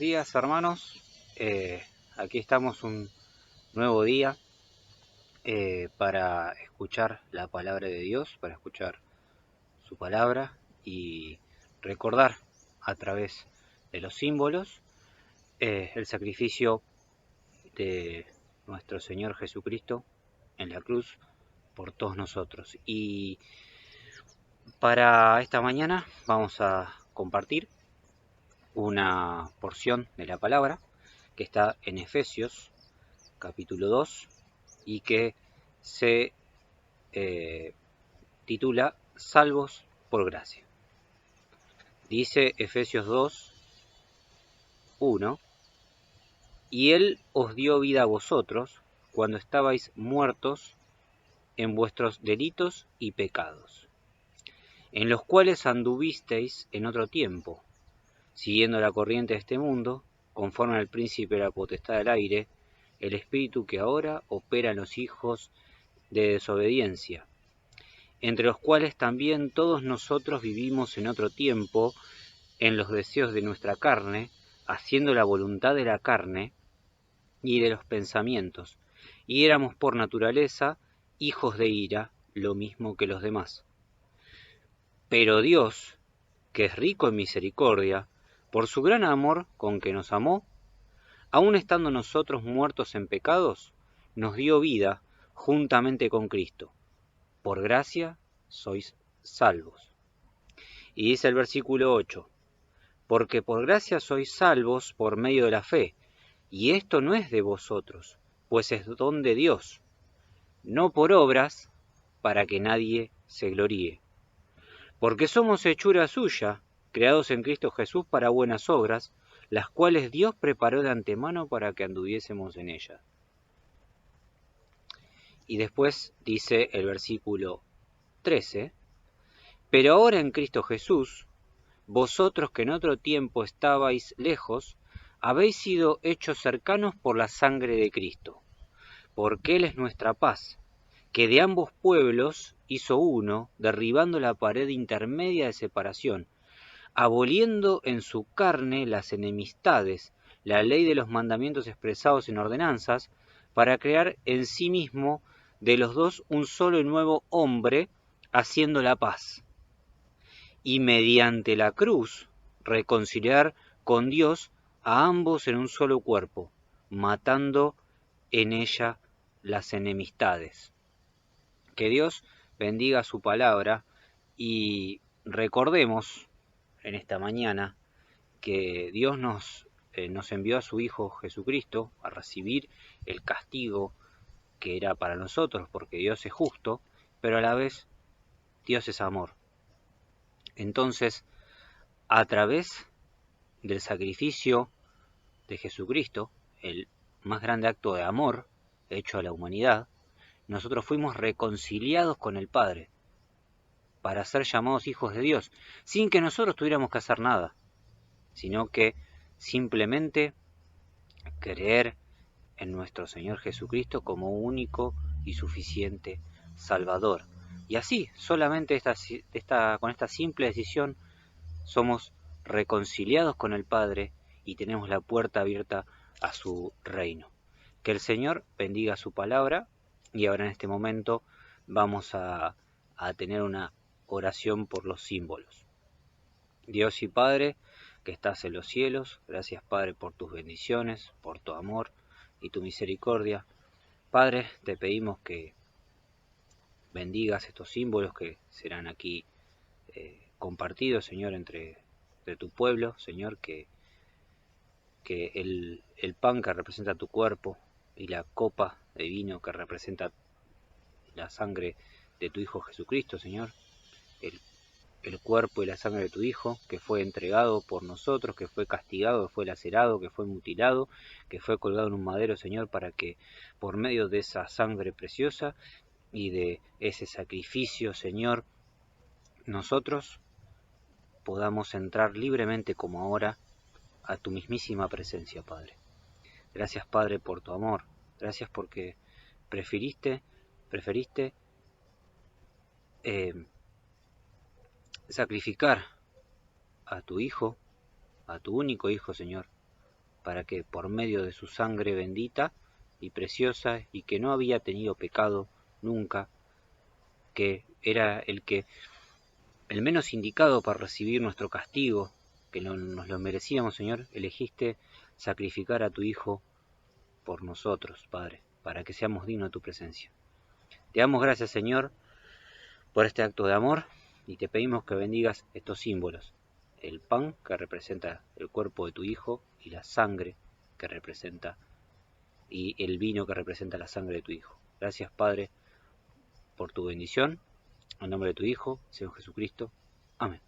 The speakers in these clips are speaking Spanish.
días, hermanos. Aquí estamos un nuevo día para escuchar la palabra de Dios, para escuchar su palabra y recordar a través de los símbolos el sacrificio de nuestro Señor Jesucristo en la cruz por todos nosotros. Y para esta mañana vamos a compartir una porción de la palabra que está en Efesios capítulo 2 y que se titula Salvos por gracia. Dice Efesios 2, 1: Y Él os dio vida a vosotros cuando estabais muertos en vuestros delitos y pecados, en los cuales anduvisteis en otro tiempo, siguiendo la corriente de este mundo, conforme al príncipe de la potestad del aire, el espíritu que ahora opera en los hijos de desobediencia, entre los cuales también todos nosotros vivimos en otro tiempo en los deseos de nuestra carne, haciendo la voluntad de la carne y de los pensamientos, y éramos por naturaleza hijos de ira, lo mismo que los demás. Pero Dios, que es rico en misericordia, por su gran amor con que nos amó, aun estando nosotros muertos en pecados, nos dio vida juntamente con Cristo. Por gracia sois salvos. Y dice el versículo 8, porque por gracia sois salvos por medio de la fe, y esto no es de vosotros, pues es don de Dios, no por obras, para que nadie se gloríe. Porque somos hechura suya, creados en Cristo Jesús para buenas obras, las cuales Dios preparó de antemano para que anduviésemos en ellas. Y después dice el versículo 13, pero ahora en Cristo Jesús, vosotros que en otro tiempo estabais lejos, habéis sido hechos cercanos por la sangre de Cristo, porque Él es nuestra paz, que de ambos pueblos hizo uno, derribando la pared intermedia de separación, aboliendo en su carne las enemistades, la ley de los mandamientos expresados en ordenanzas, para crear en sí mismo de los dos un solo y nuevo hombre, haciendo la paz, y mediante la cruz reconciliar con Dios a ambos en un solo cuerpo, matando en ella las enemistades. Que Dios bendiga su palabra y recordemos en esta mañana que Dios nos envió a su Hijo Jesucristo a recibir el castigo que era para nosotros, porque Dios es justo, pero a la vez Dios es amor. Entonces, a través del sacrificio de Jesucristo, el más grande acto de amor hecho a la humanidad, nosotros fuimos reconciliados con el Padre para ser llamados hijos de Dios, sin que nosotros tuviéramos que hacer nada, sino que simplemente creer en nuestro Señor Jesucristo como único y suficiente Salvador. Y así, solamente con esta simple decisión, somos reconciliados con el Padre y tenemos la puerta abierta a su reino. Que el Señor bendiga su palabra y ahora en este momento vamos a tener una oración por los símbolos. Dios y Padre, que estás en los cielos, gracias Padre por tus bendiciones, por tu amor y tu misericordia. Padre, te pedimos que bendigas estos símbolos que serán aquí compartidos, Señor, entre tu pueblo, Señor, que el pan que representa tu cuerpo y la copa de vino que representa la sangre de tu Hijo Jesucristo, Señor, el cuerpo y la sangre de tu Hijo, que fue entregado por nosotros, que fue castigado, que fue lacerado, que fue mutilado, que fue colgado en un madero, Señor, para que por medio de esa sangre preciosa y de ese sacrificio, Señor, nosotros podamos entrar libremente como ahora a tu mismísima presencia, Padre. Gracias, Padre, por tu amor. Gracias porque preferiste sacrificar a tu Hijo, a tu único Hijo, Señor, para que por medio de su sangre bendita y preciosa, y que no había tenido pecado nunca, que era el menos indicado para recibir nuestro castigo, que no nos lo merecíamos, Señor, elegiste sacrificar a tu Hijo por nosotros, Padre, para que seamos dignos de tu presencia. Te damos gracias, Señor, por este acto de amor, y te pedimos que bendigas estos símbolos: el pan, que representa el cuerpo de tu Hijo, y la sangre, que representa, y el vino, que representa la sangre de tu Hijo. Gracias, Padre, por tu bendición. En nombre de tu Hijo, Señor Jesucristo. Amén.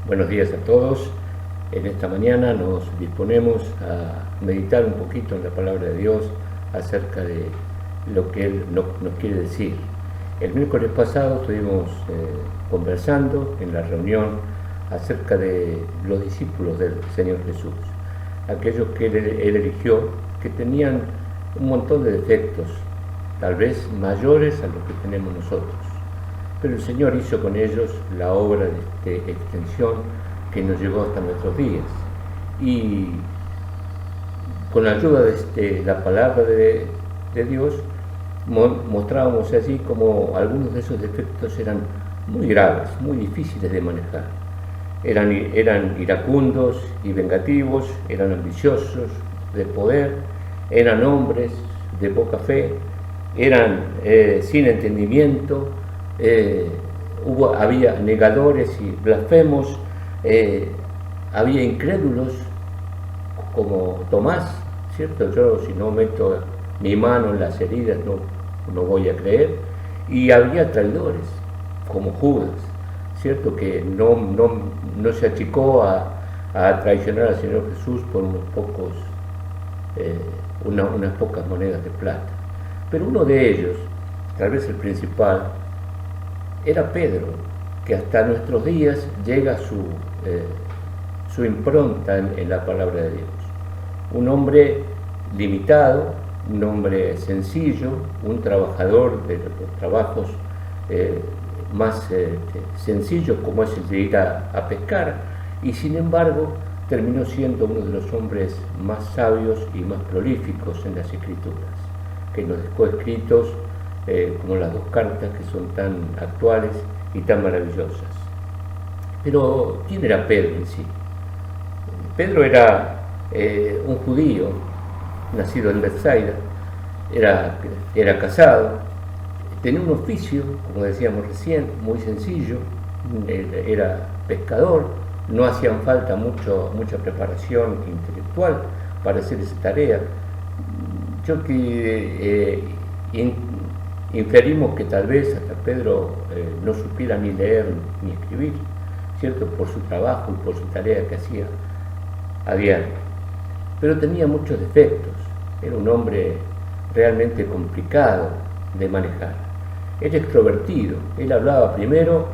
Buenos días a todos. En esta mañana nos disponemos a meditar un poquito en la palabra de Dios acerca de lo que Él nos quiere decir. El miércoles pasado estuvimos conversando en la reunión acerca de los discípulos del Señor Jesús, aquellos que Él eligió, que tenían un montón de defectos, tal vez mayores a los que tenemos nosotros. Pero el Señor hizo con ellos la obra de extensión que nos llegó hasta nuestros días. Y con la ayuda de la palabra de Dios, mostrábamos allí como algunos de esos defectos eran muy graves, muy difíciles de manejar. Eran iracundos y vengativos, eran ambiciosos de poder, eran hombres de poca fe, eran sin entendimiento. Había negadores y blasfemos, había incrédulos como Tomás, ¿cierto? Yo si no meto mi mano en las heridas no voy a creer. Y había traidores como Judas, ¿cierto? Que no se achicó a traicionar al Señor Jesús por unas pocas monedas de plata. Pero uno de ellos, tal vez el principal, era Pedro, que hasta nuestros días llega su impronta en la palabra de Dios. Un hombre limitado, un hombre sencillo, un trabajador de los trabajos más sencillos, como es el de ir a pescar, y sin embargo terminó siendo uno de los hombres más sabios y más prolíficos en las Escrituras, que nos dejó escritos como las dos cartas que son tan actuales y tan maravillosas. Pero ¿quién era Pedro en sí? Pedro era un judío nacido en Bethsaida, era casado, tenía un oficio, como decíamos recién, muy sencillo, era pescador, no hacían falta mucha preparación intelectual para hacer esa tarea. Yo que inferimos que tal vez hasta Pedro no supiera ni leer ni escribir, ¿cierto? Por su trabajo y por su tarea que hacía a diario. Pero tenía muchos defectos, era un hombre realmente complicado de manejar. Era extrovertido, él hablaba primero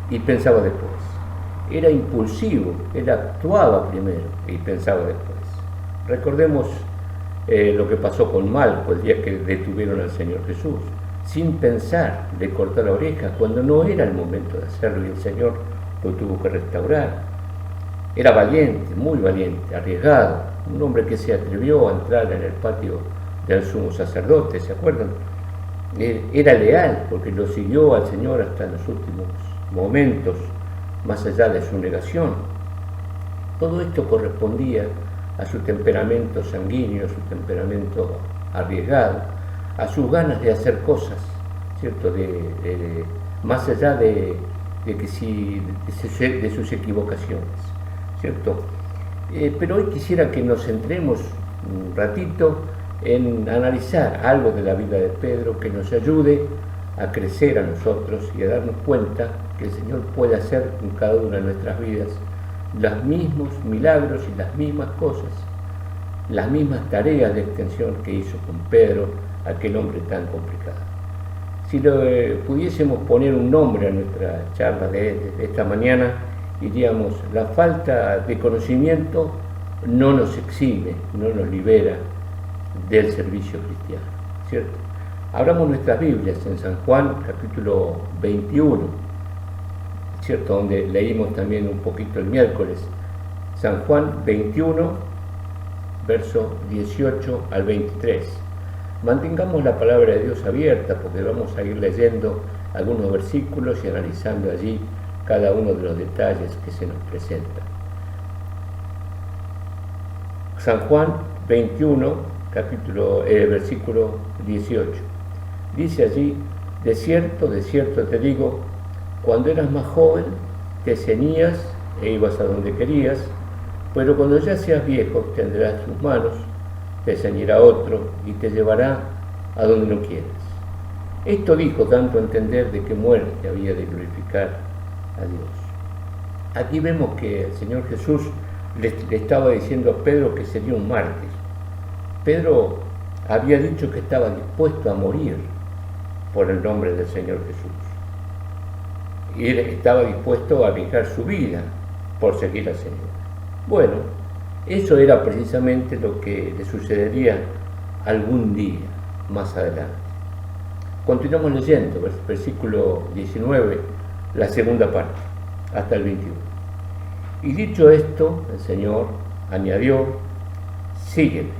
y pensaba después. era impulsivo, él actuaba primero y pensaba después. Recordemos lo que pasó con Malco el día que detuvieron al Señor Jesús. Sin pensar le cortó la oreja cuando no era el momento de hacerlo y el Señor lo tuvo que restaurar. Era valiente, muy valiente, arriesgado, un hombre que se atrevió a entrar en el patio del sumo sacerdote, ¿se acuerdan? Era leal porque lo siguió al Señor hasta los últimos momentos, más allá de su negación. Todo esto correspondía a su temperamento sanguíneo, a su temperamento arriesgado, a sus ganas de hacer cosas, ¿cierto? Más allá de sus equivocaciones, ¿cierto? Pero hoy quisiera que nos centremos un ratito en analizar algo de la vida de Pedro que nos ayude a crecer a nosotros y a darnos cuenta que el Señor puede hacer en cada una de nuestras vidas los mismos milagros y las mismas cosas, las mismas tareas de extensión que hizo con Pedro, aquel hombre tan complicado. Si pudiésemos poner un nombre a nuestra charla de esta mañana, diríamos: la falta de conocimiento no nos exime, no nos libera del servicio cristiano, ¿cierto? Abramos nuestras Biblias en San Juan, capítulo 21, ¿cierto? Donde leímos también un poquito el miércoles. San Juan 21, verso 18 al 23. Mantengamos la palabra de Dios abierta porque vamos a ir leyendo algunos versículos y analizando allí cada uno de los detalles que se nos presentan. San Juan 21, versículo 18. Dice allí: de cierto te digo, cuando eras más joven te ceñías e ibas a donde querías, pero cuando ya seas viejo tendrás tus manos, te ceñirá otro y te llevará a donde no quieras. Esto dijo dando a entender de qué muerte había de glorificar a Dios. Aquí vemos que el Señor Jesús le estaba diciendo a Pedro que sería un mártir. Pedro había dicho que estaba dispuesto a morir por el nombre del Señor Jesús. Y él estaba dispuesto a arriesgar su vida por seguir al Señor. Bueno, eso era precisamente lo que le sucedería algún día más adelante. Continuamos leyendo, versículo 19, la segunda parte, hasta el 21. Y dicho esto, el Señor añadió: sígueme.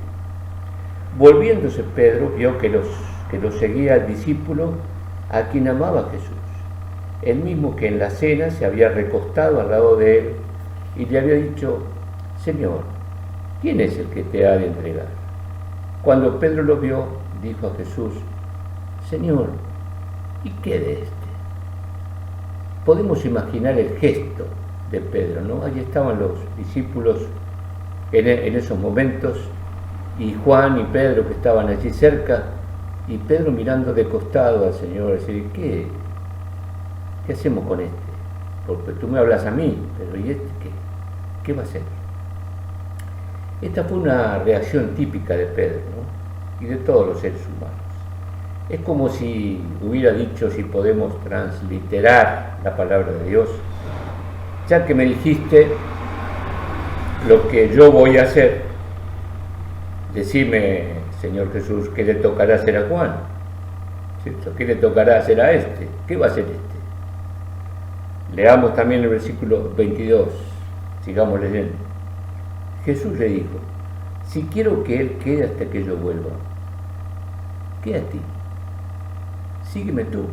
Volviéndose Pedro, vio que lo seguía el discípulo a quien amaba Jesús, el mismo que en la cena se había recostado al lado de él y le había dicho: Señor, ¿quién es el que te ha de entregar? Cuando Pedro lo vio, dijo a Jesús: Señor, ¿y qué de este? Podemos imaginar el gesto de Pedro, ¿no? Allí estaban los discípulos en esos momentos, y Juan y Pedro que estaban allí cerca, y Pedro mirando de costado al Señor, decir: ¿qué hacemos con este? Porque tú me hablas a mí, pero ¿y este qué? ¿Qué va a hacer? Esta fue una reacción típica de Pedro, ¿no? Y de todos los seres humanos. Es como si hubiera dicho, si podemos transliterar la palabra de Dios: ya que me dijiste lo que yo voy a hacer, decime, Señor Jesús, ¿qué le tocará hacer a Juan? ¿Cierto? ¿Qué le tocará hacer a este? ¿Qué va a hacer este? Leamos también el versículo 22, sigamos leyendo. Jesús le dijo: si quiero que él quede hasta que yo vuelva, ¿qué a ti? Sígueme tú.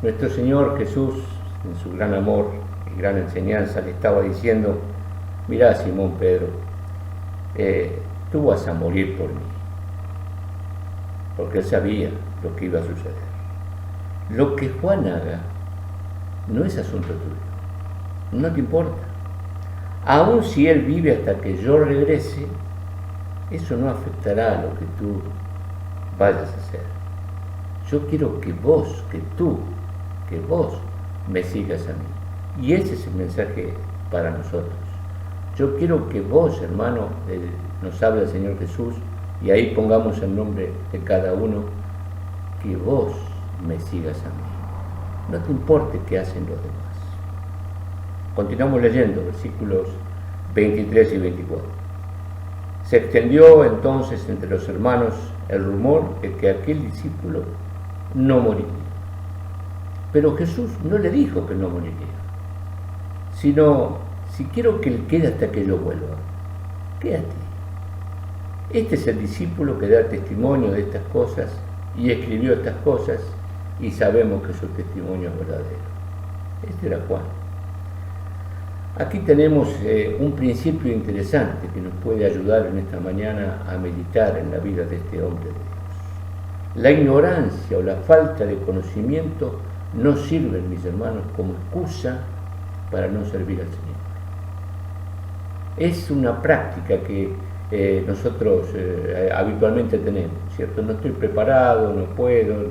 Nuestro Señor Jesús, en su gran amor y gran enseñanza, le estaba diciendo: mirá, Simón Pedro, tú vas a morir por mí, porque él sabía lo que iba a suceder. Lo que Juan haga no es asunto tuyo, no te importa. Aun si él vive hasta que yo regrese, eso no afectará a lo que tú vayas a hacer. Yo quiero que vos me sigas a mí. Y ese es el mensaje para nosotros. Yo quiero que vos, hermano, nos habla el Señor Jesús, y ahí pongamos el nombre de cada uno, que vos me sigas a mí. No te importe qué hacen los demás. Continuamos leyendo versículos 23 y 24. Se extendió entonces entre los hermanos el rumor de que aquel discípulo no moriría. Pero Jesús no le dijo que no moriría, sino, si quiero que él quede hasta que yo vuelva, quédate. Este es el discípulo que da testimonio de estas cosas y escribió estas cosas, y sabemos que su testimonio es verdadero. Este era Juan. Aquí tenemos un principio interesante que nos puede ayudar en esta mañana a meditar en la vida de este hombre de Dios. La ignorancia o la falta de conocimiento no sirven, mis hermanos, como excusa para no servir al Señor. Es una práctica que nosotros habitualmente tenemos, ¿cierto? No estoy preparado, no puedo,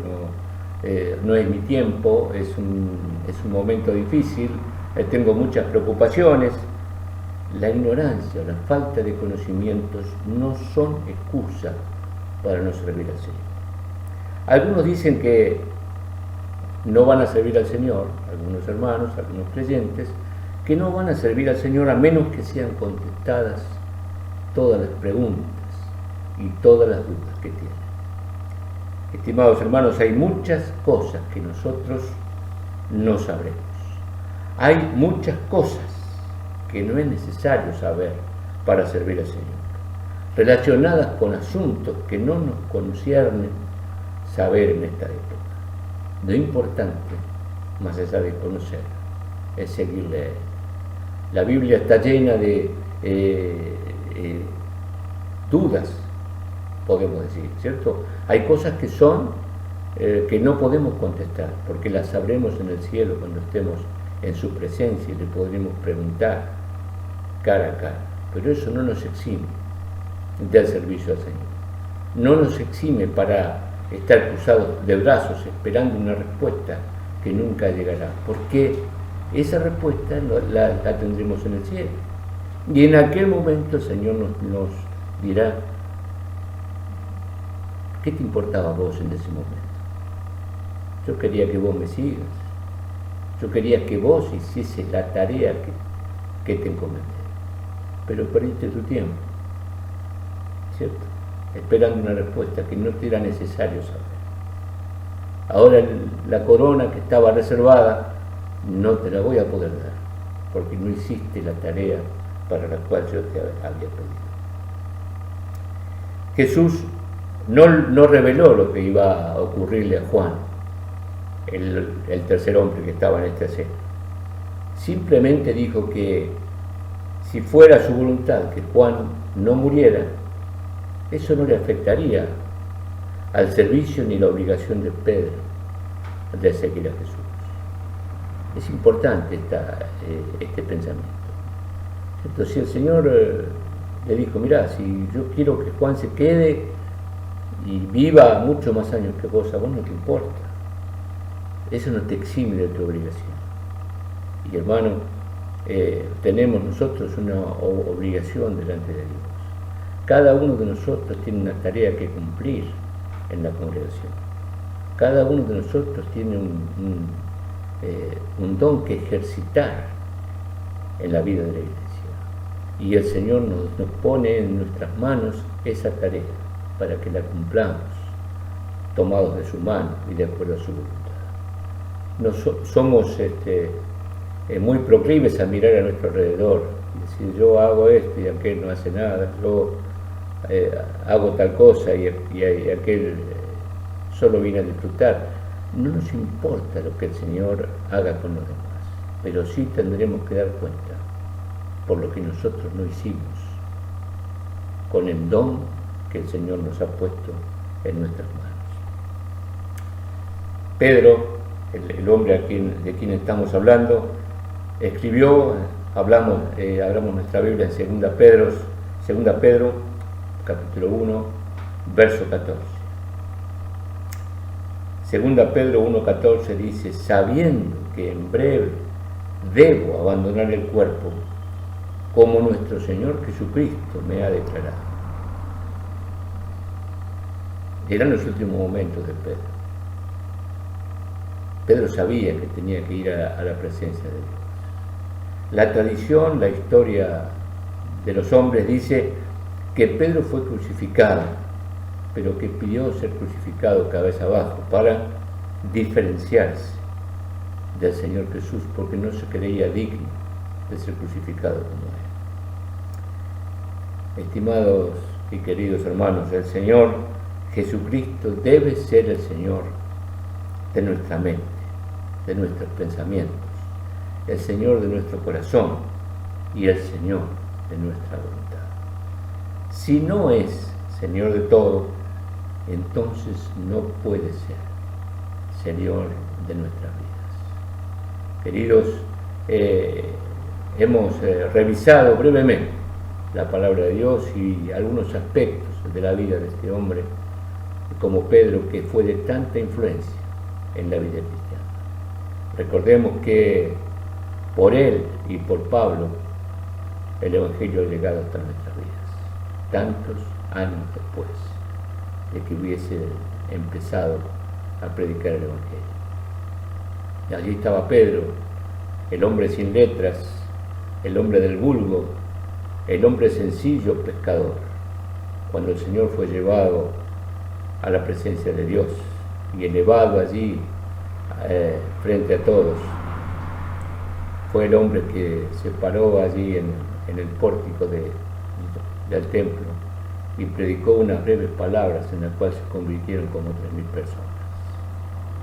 no es mi tiempo, es un momento difícil, tengo muchas preocupaciones. La ignorancia o la falta de conocimientos no son excusa para no servir al Señor. Algunos dicen que no van a servir al Señor, algunos hermanos, algunos creyentes, que no van a servir al Señor a menos que sean contestadas todas las preguntas y todas las dudas que tienen. Estimados hermanos, hay muchas cosas que nosotros no sabremos. Hay muchas cosas que no es necesario saber para servir al Señor, relacionadas con asuntos que no nos conciernen saber en esta época. Lo importante, más allá de conocer, es seguirle a Él. La Biblia está llena de dudas, podemos decir, ¿cierto? Hay cosas que son que no podemos contestar, porque las sabremos en el cielo cuando estemos en su presencia y le podremos preguntar cara a cara. Pero eso no nos exime del servicio al Señor. No nos exime para estar cruzados de brazos esperando una respuesta que nunca llegará, porque esa respuesta la tendremos en el cielo. Y en aquel momento el Señor nos dirá: ¿qué te importaba a vos en ese momento? Yo quería que vos me sigas. Yo quería que vos hicieses la tarea que te encomendé. Pero perdiste tu tiempo, ¿cierto? Esperando una respuesta que no te era necesario saber. Ahora la corona que estaba reservada no te la voy a poder dar, porque no hiciste la tarea para la cual yo te había pedido. Jesús no reveló lo que iba a ocurrirle a Juan, el tercer hombre que estaba en esta escena. Simplemente dijo que si fuera su voluntad que Juan no muriera, eso no le afectaría al servicio ni la obligación de Pedro de seguir a Jesús. Es importante este pensamiento. Entonces, si el Señor le dijo: mira, si yo quiero que Juan se quede y viva muchos más años que vos, a vos no te importa. Eso no te exime de tu obligación. Y hermano, tenemos nosotros una obligación delante de Dios. Cada uno de nosotros tiene una tarea que cumplir en la congregación. Cada uno de nosotros tiene un don que ejercitar en la vida de la iglesia. Y el Señor nos pone en nuestras manos esa tarea para que la cumplamos, tomados de su mano y de acuerdo a su voluntad. Somos muy proclives a mirar a nuestro alrededor y decir: yo hago esto y aquel no hace nada, yo hago tal cosa y aquel solo viene a disfrutar. No nos importa lo que el Señor haga con los demás, pero sí tendremos que dar cuenta por lo que nosotros no hicimos con el don que el Señor nos ha puesto en nuestras manos. Pedro, el hombre de quien estamos hablando, escribió, hablamos nuestra Biblia en 2 Pedro, capítulo 1, verso 14. 2 Pedro 1:14 dice: sabiendo que en breve debo abandonar el cuerpo, como nuestro Señor Jesucristo me ha declarado. Eran los últimos momentos de Pedro. Pedro sabía que tenía que ir a la presencia de Dios. La tradición, la historia de los hombres dice que Pedro fue crucificado, pero que pidió ser crucificado cabeza abajo para diferenciarse del Señor Jesús, porque no se creía digno de ser crucificado como Él. Estimados y queridos hermanos, el Señor Jesucristo debe ser el Señor de nuestra mente, de nuestros pensamientos, el Señor de nuestro corazón y el Señor de nuestra voluntad. Si no es Señor de todo, entonces no puede ser Señor de nuestras vidas. Queridos, hemos revisado brevemente la palabra de Dios y algunos aspectos de la vida de este hombre, como Pedro, que fue de tanta influencia en la vida cristiana. Recordemos que por él y por Pablo el Evangelio ha llegado hasta nuestras vidas, tantos años después de que hubiese empezado a predicar el Evangelio. Y allí estaba Pedro, el hombre sin letras, el hombre del vulgo, el hombre sencillo pescador, cuando el Señor fue llevado a la presencia de Dios y elevado allí frente a todos. Fue el hombre que se paró allí en el pórtico del templo y predicó unas breves palabras en las cuales se convirtieron como 3.000 personas.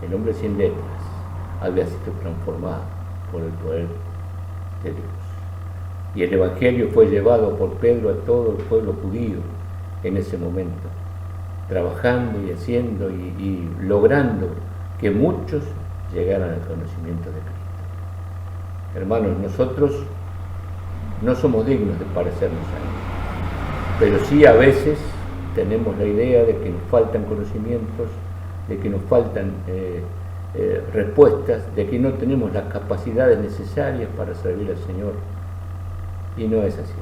El hombre sin letras había sido transformado por el poder de Dios. Y el Evangelio fue llevado por Pedro a todo el pueblo judío en ese momento, trabajando y haciendo y logrando que muchos llegaran al conocimiento de Cristo. Hermanos, nosotros no somos dignos de parecernos a Él, pero sí a veces tenemos la idea de que nos faltan conocimientos, de que nos faltan respuestas, de que no tenemos las capacidades necesarias para servir al Señor. Y no es así.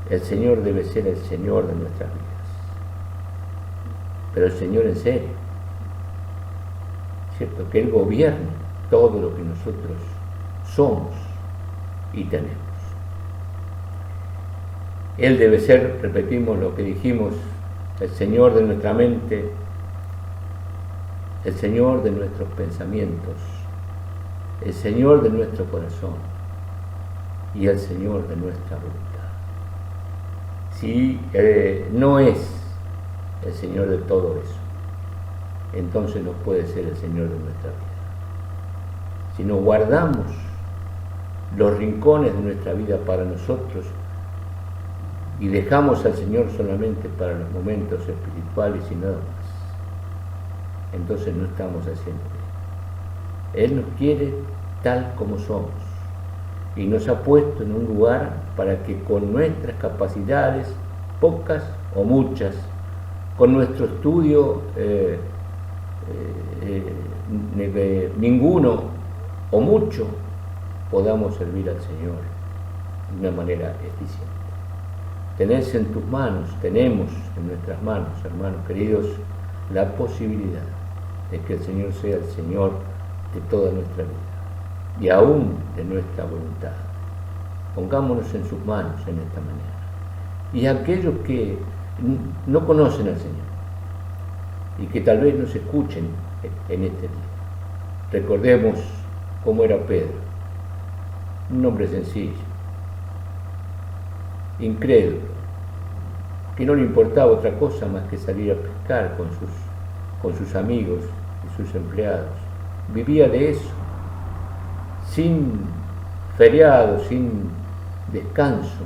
El Señor debe ser el Señor de nuestras vidas, pero el Señor en serio, ¿cierto? Que Él gobierne todo lo que nosotros somos y tenemos. Él debe ser, repetimos lo que dijimos, el Señor de nuestra mente, el Señor de nuestros pensamientos, el Señor de nuestro corazón y el Señor de nuestra voluntad. Si no es el Señor de todo eso, entonces no puede ser el Señor de nuestra vida. Si no guardamos los rincones de nuestra vida para nosotros y dejamos al Señor solamente para los momentos espirituales y nada más, entonces no estamos haciendo bien. Él nos quiere tal como somos y nos ha puesto en un lugar para que con nuestras capacidades, pocas o muchas, con nuestro estudio ninguno o mucho, podamos servir al Señor de una manera eficiente. Tenés en tus manos, tenemos en nuestras manos, hermanos queridos, la posibilidad de que el Señor sea el Señor de toda nuestra vida y aún de nuestra voluntad. Pongámonos en sus manos en esta mañana. Y aquellos que no conocen al Señor y que tal vez nos escuchen en este día, recordemos cómo era Pedro, un hombre sencillo, incrédulo, que no le importaba otra cosa más que salir a pescar con sus amigos y sus empleados. Vivía de eso, sin feriado, sin descanso.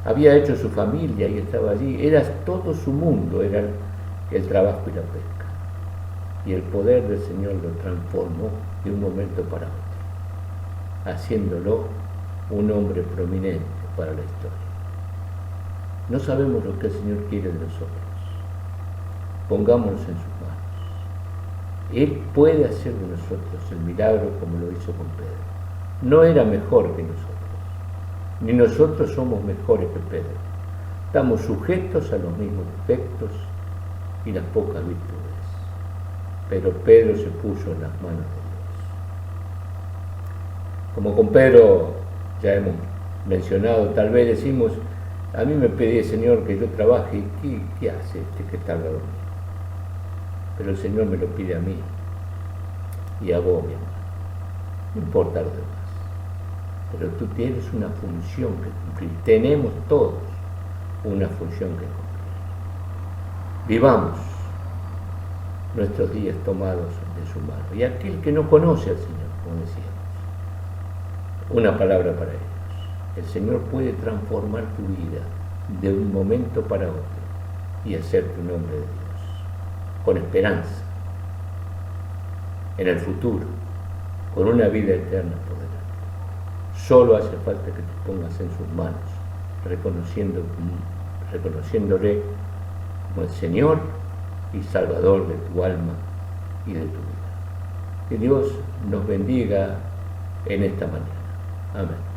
Había hecho su familia y estaba allí. Era todo su mundo, era el trabajo y la pesca. Y el poder del Señor lo transformó de un momento para otro, haciéndolo un hombre prominente para la historia. No sabemos lo que el Señor quiere de nosotros. Pongámonos en sus manos. Él puede hacer de nosotros el milagro como lo hizo con Pedro. No era mejor que nosotros, ni nosotros somos mejores que Pedro. Estamos sujetos a los mismos defectos y las pocas virtudes. Pero Pedro se puso en las manos de Como con Pedro ya hemos mencionado, tal vez decimos, a mí me pedí Señor que yo trabaje, ¿qué hace este que está al lado mío? Pero el Señor me lo pide a mí y a vos, mi hermano. No importa lo demás, pero tú tienes una función que cumplir. Tenemos todos una función que cumplir. Vivamos nuestros días tomados de su mano. Y aquel que no conoce al Señor, como decíamos, una palabra para ellos. El Señor puede transformar tu vida de un momento para otro y hacerte un hombre de Dios, con esperanza, en el futuro, con una vida eterna por delante. Solo hace falta que te pongas en sus manos, reconociéndole como el Señor y Salvador de tu alma y de tu vida. Que Dios nos bendiga en esta mañana. Amén.